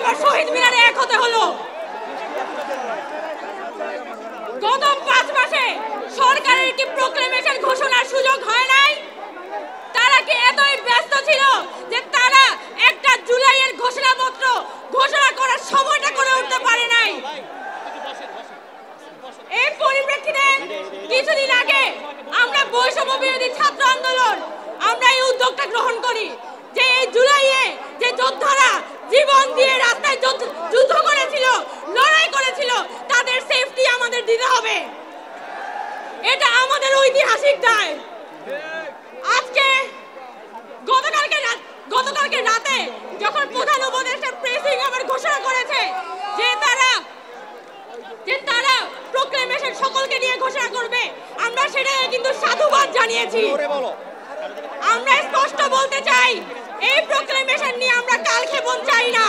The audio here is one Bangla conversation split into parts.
আবার শহীদ মিনারে এক হতে হলো। গত 5 মাসে সরকারের কি প্রোক্লেমেশন ঘোষণার সুযোগ হয় নাই? তারা কি এতই ব্যস্ত ছিল যে তারা একটা জুলাইয়ের ঘোষণাপত্র ঘোষণা করার সময়টা করে উঠতে পারে নাই? এই পরিপ্রেক্ষিতে কিছুদিন আগে আমরা বৈষম্য বিরোধী ছাত্র আন্দোলন আমরা এই উদ্যোগটা গ্রহণ করি যে এই জুলাইয়ে যে যোদ্ধারা জীবন দিয়ে রাস্তায় যুদ্ধ করেছিল, লড়াই করেছিল, তাদের সেফটি আমাদের দিতে হবে। এটা আমাদের ঐতিহাসিক দায়। আজকে গতকালকে রাতে যখন প্রধান উপদেষ্টা প্রেসিং আবার ঘোষণা করেছে যে তারা প্রোক্লেমেশন সকলকে নিয়ে ঘোষণা করবে, আমরা সেটাকে কিন্তু সাধুবাদ জানিয়েছি। আমরা স্পষ্ট বলতে চাই এই প্রোক্লেমেশন নিয়ে আমরা কালক্ষেপণ চাই না।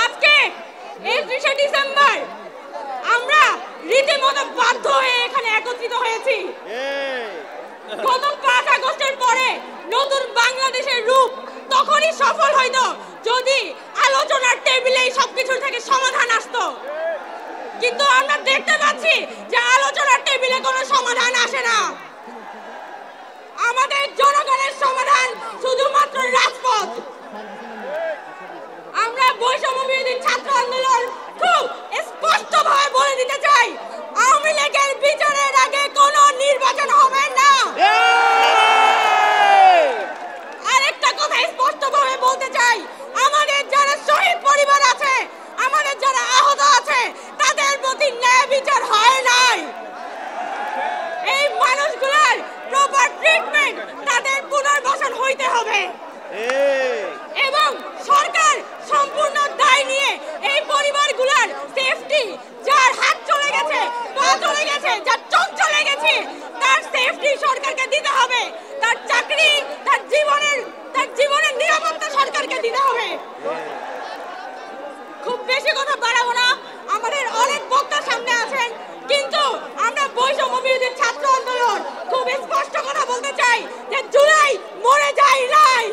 আজকে 31শে ডিসেম্বর আমরা রীতিমতো বাধ্য হয়ে এখানে একত্রিত হয়েছি। গত 5 আগস্টের পরে নতুন বাংলাদেশের রূপ তখনই সফল হইতো যদি আলোচনার টেবিলে সবকিছুর থেকে সমাধান আসতো। কিন্তু আমরা দেখতে পাচ্ছি যে আলোচনার টেবিলে কোনো সমাধান আসে না। আমাদের জনগণের সমাধান শুধুমাত্র রাজপথ। আমরা বৈষম্য বিরোধী ছাত্র আন্দোলন খুব স্পষ্টভাবে বলে দিতে চাই, আওয়ামী লীগের বিচারের আগে কোনো নির্বাচন হবে না। আরেকটা কথা স্পষ্টভাবে বলতে চাই, আমাদের যারা শহীদ পরিবার আছে, আমাদের যারা আহত আছে, তাদের প্রতি ন্যায় বিচার হয় নাই। এই মানুষগুলোর প্রপার ট্রিটমেন্ট, তাদের পুনর্বাসন হইতে হবে এবং সরকার সম্পূর্ণ দায় নিয়ে এই পরিবারগুলোর সেফটি, যার হাত চলে গেছে, পা চলে গেছে, যার চোখ চলে গেছে, তার সেফটি সরকারকে দিতে হবে। তার চাকরি, তার জীবনের নিরাপত্তা সরকারকে দিতে হবে। খুব বেশি কথা বাড়াবো না, আমাদের অনেক বক্তা সামনে আছেন, কিন্তু আমরা বৈষম্য বিরোধী ছাত্র আন্দোলন খুব স্পষ্ট কথা বলতে চাই যে জুলাই মরে যায় নাই।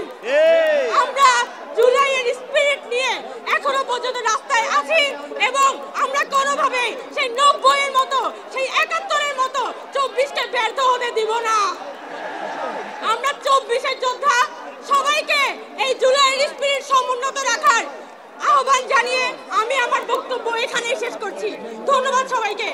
আমরা জুলাইয়ের স্পিরিট নিয়ে এখনো পর্যন্ত রাস্তায় আছি এবং আমরা কোনোভাবে সেই 90-এর মতো, সেই 71-এর মতো 24কে ব্যর্থ হতে দিব না। আমরা 24-এর যোদ্ধা, সবাইকে এই জুলাইয়ের স্পিরিট সমুন্নত রাখার আহ্বান জানিয়ে আমি আমার বক্তব্য এখানেই শেষ করছি। ধন্যবাদ সবাইকে।